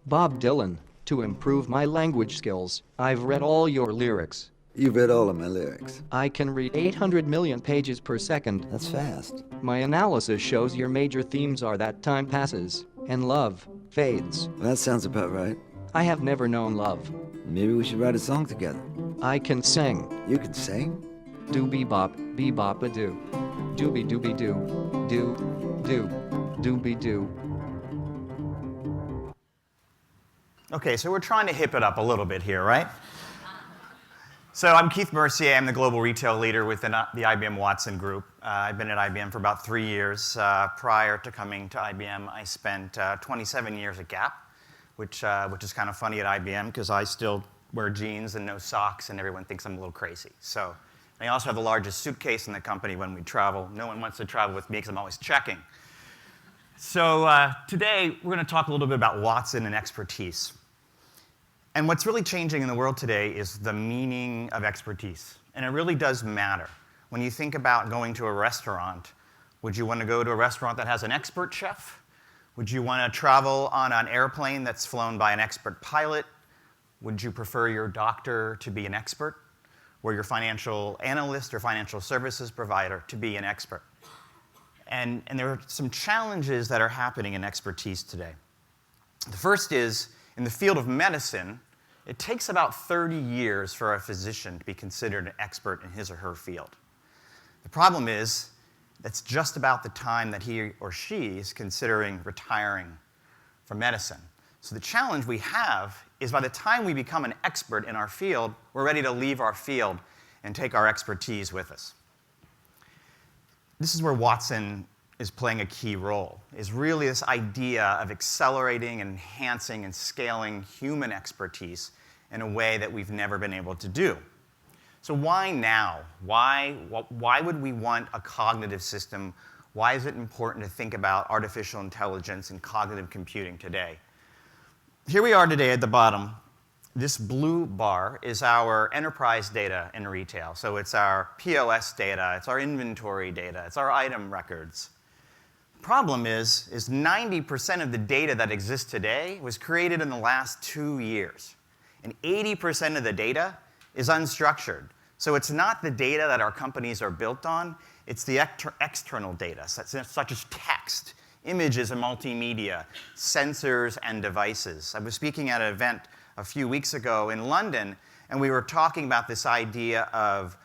Bob Dylan, to improve my language skills, I've read all your lyrics. You've read all of my lyrics. I can read 800 million pages per second. That's fast. My analysis shows your major themes are that time passes and love fades. That sounds about right. I have never known love. Maybe we should write a song together. I can sing. You can sing? Doobie-bop-a-doo. Doobie-doobie-doo. Do. Doobie-doo. Okay, so we're trying to hip it up a little bit here, right? So I'm Keith Murcier. I'm the global retail leader within the IBM Watson Group. I've been at IBM for about 3 years. Prior to coming to IBM, I spent 27 years at Gap, which is kind of funny at IBM because I still wear jeans and no socks, and everyone thinks I'm a little crazy. So I also have the largest suitcase in the company when we travel. No one wants to travel with me because I'm always checking. So today, we're going to talk a little bit about Watson and expertise. And what's really changing in the world today is the meaning of expertise. And it really does matter. When you think about going to a restaurant, would you want to go to a restaurant that has an expert chef? Would you want to travel on an airplane that's flown by an expert pilot? Would you prefer your doctor to be an expert? Or your financial analyst or financial services provider to be an expert? And there are some challenges that are happening in expertise today. The first is, in the field of medicine, it takes about 30 years for a physician to be considered an expert in his or her field. The problem is, that's just about the time that he or she is considering retiring from medicine. So the challenge we have is by the time we become an expert in our field, we're ready to leave our field and take our expertise with us. This is where Watson is playing a key role, is really this idea of accelerating and enhancing and scaling human expertise in a way that we've never been able to do. So why now? Why would we want a cognitive system? Why is it important to think about artificial intelligence and cognitive computing today? Here we are today at the bottom. This blue bar is our enterprise data in retail. So it's our POS data, it's our inventory data, it's our item records. The problem is 90% of the data that exists today was created in the last 2 years. And 80% of the data is unstructured. So it's not the data that our companies are built on, it's the external data, such as text, images and multimedia, sensors and devices. I was speaking at an event a few weeks ago in London, and we were talking about this idea of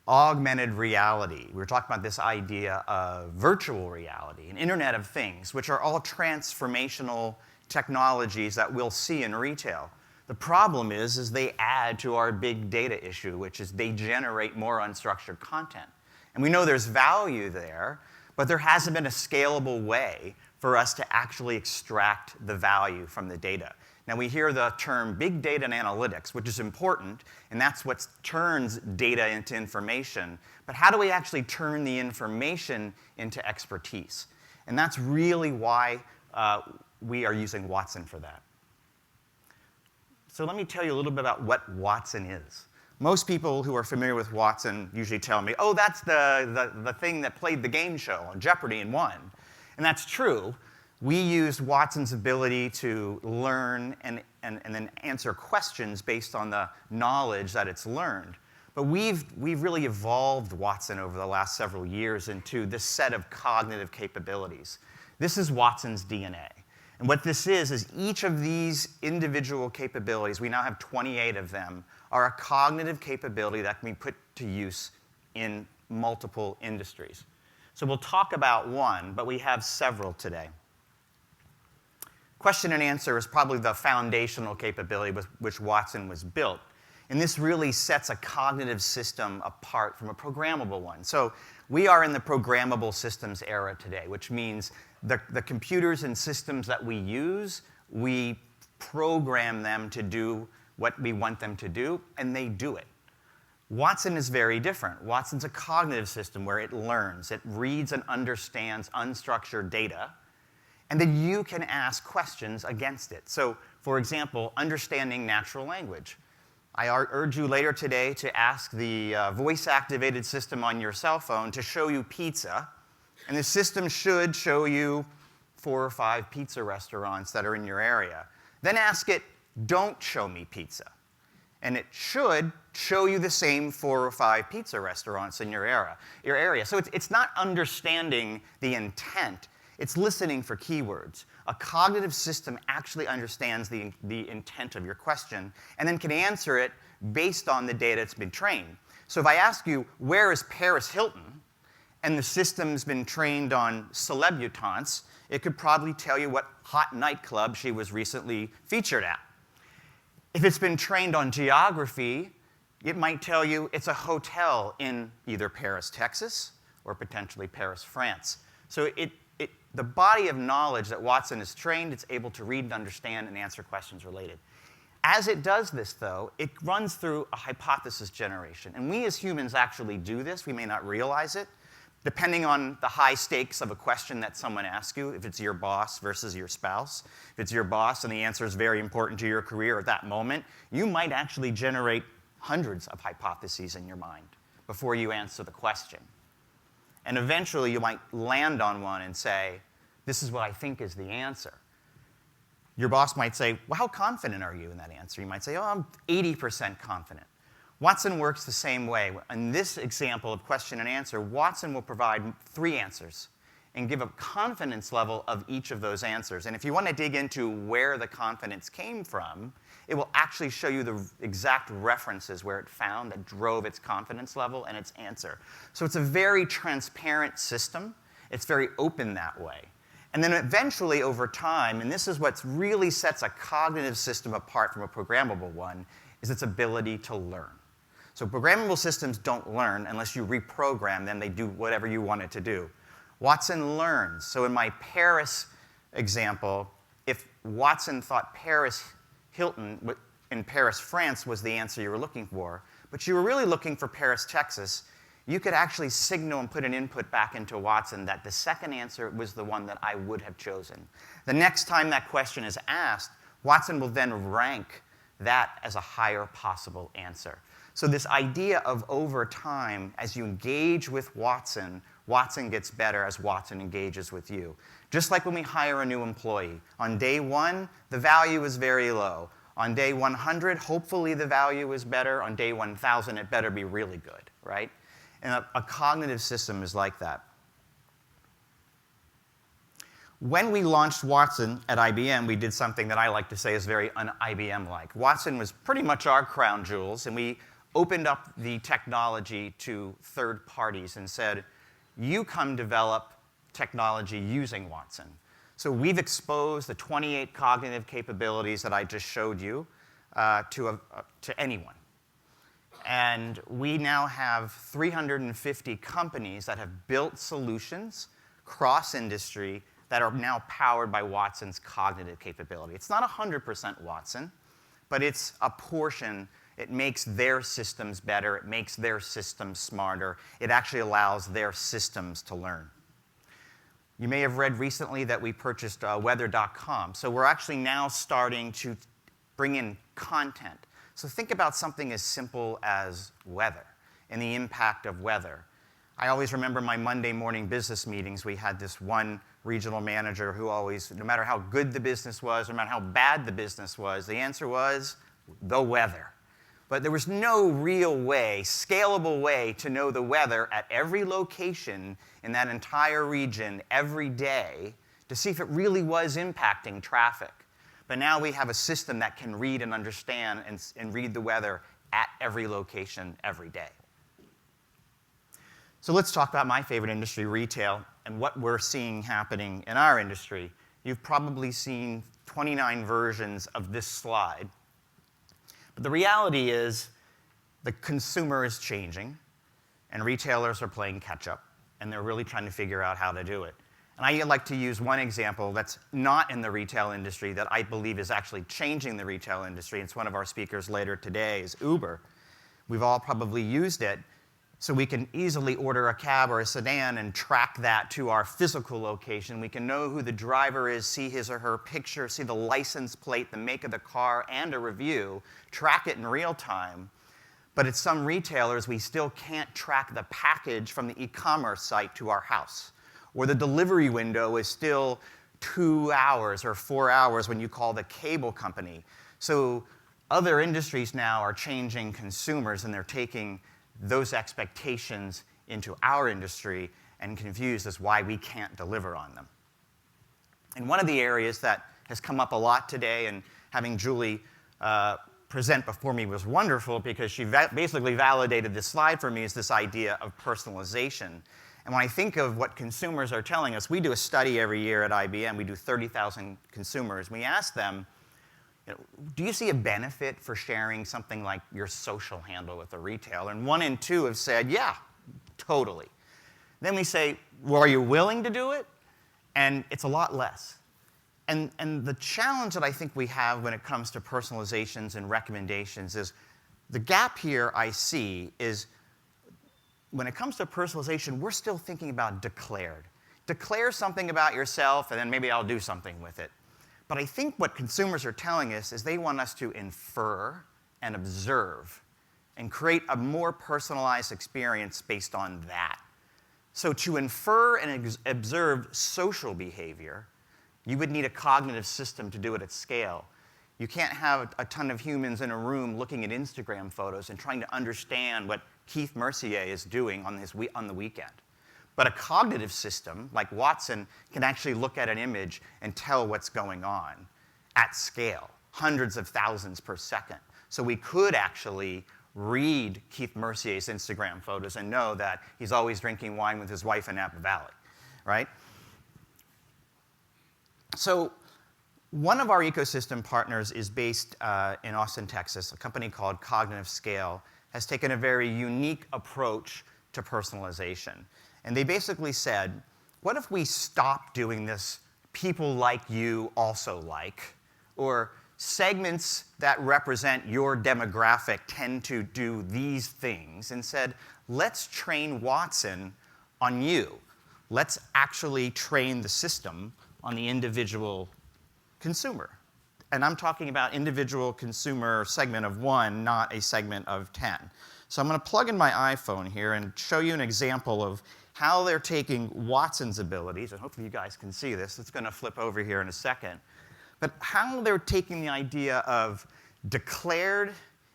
augmented reality. We were talking about this idea of virtual reality and Internet of Things, which are all transformational technologies that we'll see in retail. The problem is they add to our big data issue, which is they generate more unstructured content. And we know there's value there, but there hasn't been a scalable way for us to actually extract the value from the data. Now, we hear the term big data and analytics, which is important, and that's what turns data into information. But how do we actually turn the information into expertise? And that's really why we are using Watson for that. So let me tell you a little bit about what Watson is. Most people who are familiar with Watson usually tell me, oh, that's the thing that played the game show on Jeopardy and won. And that's true. We used Watson's ability to learn and then answer questions based on the knowledge that it's learned. But we've really evolved Watson over the last several years into this set of cognitive capabilities. This is Watson's DNA. And what this is each of these individual capabilities, we now have 28 of them, are a cognitive capability that can be put to use in multiple industries. So we'll talk about one, but we have several today. Question and answer is probably the foundational capability with which Watson was built. And this really sets a cognitive system apart from a programmable one. So we are in the programmable systems era today, which means the computers and systems that we use, we program them to do what we want them to do, and they do it. Watson is very different. Watson's a cognitive system where it learns. It reads and understands unstructured data, and then you can ask questions against it. So, for example, understanding natural language. I urge you later today to ask the voice-activated system on your cell phone to show you pizza, and the system should show you 4 or 5 pizza restaurants that are in your area. Then ask it, don't show me pizza. And it should show you the same 4 or 5 pizza restaurants in your area. So it's not understanding the intent, it's listening for keywords. A cognitive system actually understands the intent of your question and then can answer it based on the data it's been trained. So if I ask you, where is Paris Hilton? And the system's been trained on celebutantes, it could probably tell you what hot nightclub she was recently featured at. If it's been trained on geography, it might tell you it's a hotel in either Paris, Texas, or potentially Paris, France. So the body of knowledge that Watson is trained, it's able to read and understand and answer questions related. As it does this, though, it runs through a hypothesis generation. And we as humans actually do this. We may not realize it. Depending on the high stakes of a question that someone asks you, if it's your boss versus your spouse, if it's your boss and the answer is very important to your career at that moment, you might actually generate hundreds of hypotheses in your mind before you answer the question. And eventually you might land on one and say, this is what I think is the answer. Your boss might say, well, how confident are you in that answer? You might say, oh, I'm 80% confident. Watson works the same way. In this example of question and answer, Watson will provide 3 answers and give a confidence level of each of those answers. And if you want to dig into where the confidence came from, it will actually show you the exact references where it found that drove its confidence level and its answer. So it's a very transparent system. It's very open that way. And then eventually, over time, and this is what really sets a cognitive system apart from a programmable one, is its ability to learn. So programmable systems don't learn unless you reprogram them. They do whatever you want it to do. Watson learns. So in my Paris example, if Watson thought Paris Hilton in Paris, France was the answer you were looking for, but you were really looking for Paris, Texas, you could actually signal and put an input back into Watson that the second answer was the one that I would have chosen. The next time that question is asked, Watson will then rank that as a higher possible answer. So this idea of over time, as you engage with Watson, Watson gets better as Watson engages with you. Just like when we hire a new employee. On day 1, the value is very low. On day 100, hopefully the value is better. On day 1,000, it better be really good, right? And a cognitive system is like that. When we launched Watson at IBM, we did something that I like to say is very un-IBM-like. Watson was pretty much our crown jewels, and we opened up the technology to third parties and said, you come develop technology using Watson. So we've exposed the 28 cognitive capabilities that I just showed you to anyone. And we now have 350 companies that have built solutions cross-industry that are now powered by Watson's cognitive capability. It's not 100% Watson, but it's a portion. It makes their systems better. It makes their systems smarter. It actually allows their systems to learn. You may have read recently that we purchased weather.com. So we're actually now starting to bring in content. So think about something as simple as weather and the impact of weather. I always remember my Monday morning business meetings. We had this one regional manager who always, no matter how good the business was, no matter how bad the business was, the answer was the weather. But there was no real way, scalable way, to know the weather at every location in that entire region every day to see if it really was impacting traffic. But now we have a system that can read and understand and read the weather at every location every day. So let's talk about my favorite industry, retail, and what we're seeing happening in our industry. You've probably seen 29 versions of this slide. But the reality is the consumer is changing, and retailers are playing catch-up, and they're really trying to figure out how to do it. And I like to use one example that's not in the retail industry that I believe is actually changing the retail industry. It's one of our speakers later today is Uber. We've all probably used it. So we can easily order a cab or a sedan and track that to our physical location. We can know who the driver is, see his or her picture, see the license plate, the make of the car, and a review, track it in real time. But at some retailers, we still can't track the package from the e-commerce site to our house. Or the delivery window is still 2 hours or 4 hours when you call the cable company. So other industries now are changing consumers, and they're taking those expectations into our industry and confused as why we can't deliver on them. And one of the areas that has come up a lot today, and having Julie present before me was wonderful because she basically validated this slide for me, is this idea of personalization. And when I think of what consumers are telling us, we do a study every year at IBM. We do 30,000 consumers. We ask them, do you see a benefit for sharing something like your social handle with a retailer? And 1 in 2 have said, yeah, totally. Then we say, well, are you willing to do it? And it's a lot less. And the challenge that I think we have when it comes to personalizations and recommendations is the gap here I see is when it comes to personalization, we're still thinking about declared. Declare something about yourself, and then maybe I'll do something with it. But I think what consumers are telling us is they want us to infer and observe and create a more personalized experience based on that. So to infer and observe social behavior, you would need a cognitive system to do it at scale. You can't have a ton of humans in a room looking at Instagram photos and trying to understand what Keith Murcier is doing on the weekend. But a cognitive system, like Watson, can actually look at an image and tell what's going on at scale, hundreds of thousands per second. So we could actually read Keith Mercier's Instagram photos and know that he's always drinking wine with his wife in Napa Valley, right? So one of our ecosystem partners is based in Austin, Texas. A company called Cognitive Scale has taken a very unique approach to personalization. And they basically said, what if we stop doing this people like you also like, or segments that represent your demographic tend to do these things, and said, let's train Watson on you. Let's actually train the system on the individual consumer. And I'm talking about individual consumer segment of 1, not a segment of 10. So I'm going to plug in my iPhone here and show you an example of how they're taking Watson's abilities, and hopefully you guys can see this. It's going to flip over here in a second. But how they're taking the idea of declared,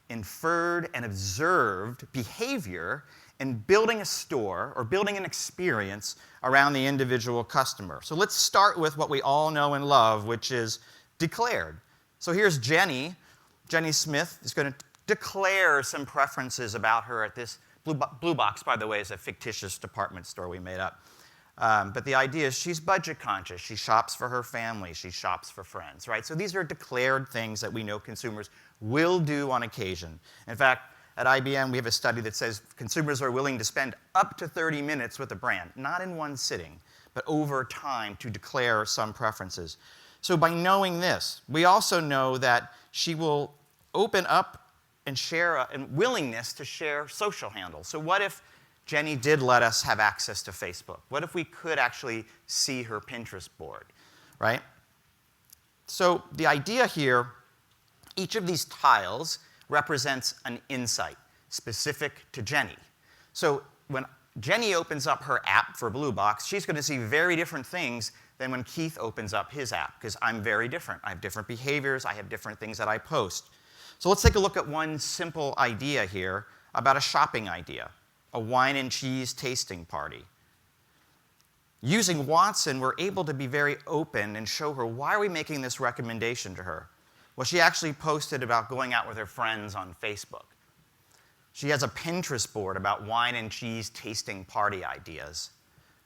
inferred, and observed behavior and building a store or building an experience around the individual customer. So let's start with what we all know and love, which is declared. So here's Jenny. Jenny Smith is going to declare some preferences about her at this. Blue Box, by the way, is a fictitious department store we made up. But the idea is she's budget conscious. She shops for her family. She shops for friends, right? So these are declared things that we know consumers will do on occasion. In fact, at IBM, we have a study that says consumers are willing to spend up to 30 minutes with a brand, not in one sitting, but over time to declare some preferences. So by knowing this, we also know that she will open up and share a willingness to share social handles. So what if Jenny did let us have access to Facebook? What if we could actually see her Pinterest board, right? So the idea here, each of these tiles represents an insight specific to Jenny. So when Jenny opens up her app for Blue Box, she's going to see very different things than when Keith opens up his app, because I'm very different. I have different behaviors. I have different things that I post. So let's take a look at one simple idea here about a shopping idea, a wine and cheese tasting party. Using Watson, we're able to be very open and show her, why are we making this recommendation to her? Well, she actually posted about going out with her friends on Facebook. She has a Pinterest board about wine and cheese tasting party ideas,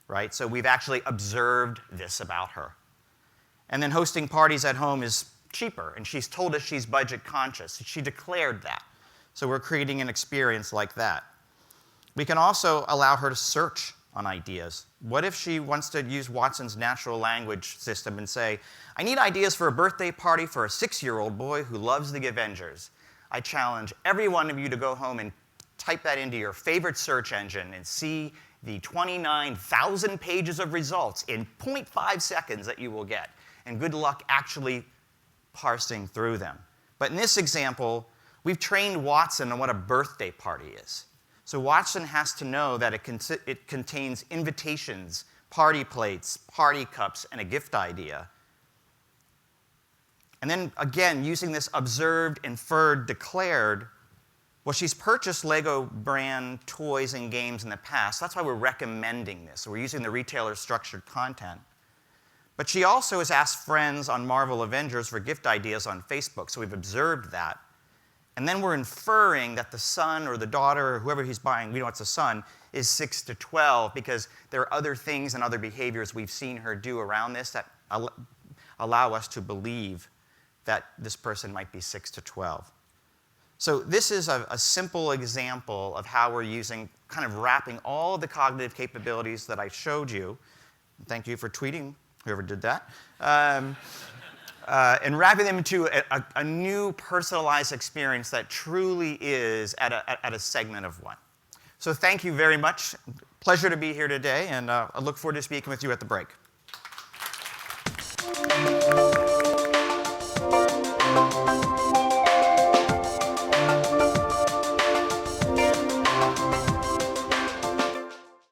right? So we've actually observed this about her. And then hosting parties at home is cheaper, and she's told us she's budget conscious. She declared that. So we're creating an experience like that. We can also allow her to search on ideas. What if she wants to use Watson's natural language system and say, I need ideas for a birthday party for a 6-year-old boy who loves the Avengers. I challenge every one of you to go home and type that into your favorite search engine and see the 29,000 pages of results in 0.5 seconds that you will get. And good luck actually parsing through them. But in this example, we've trained Watson on what a birthday party is. So Watson has to know that it contains invitations, party plates, party cups, and a gift idea. And then again, using this observed, inferred, declared, well, she's purchased Lego brand toys and games in the past. That's why we're recommending this. So we're using the retailer's structured content. But she also has asked friends on Marvel Avengers for gift ideas on Facebook, so we've observed that. And then we're inferring that the son or the daughter or whoever he's buying, we know it's a son, is 6 to 12 because there are other things and other behaviors we've seen her do around this that allow us to believe that this person might be 6 to 12. So this is a simple example of how we're using, kind of wrapping all of the cognitive capabilities that I showed you. Thank you for tweeting, whoever did that. And wrapping them into a new personalized experience that truly is at a segment of one. So thank you very much. Pleasure to be here today, and I look forward to speaking with you at the break.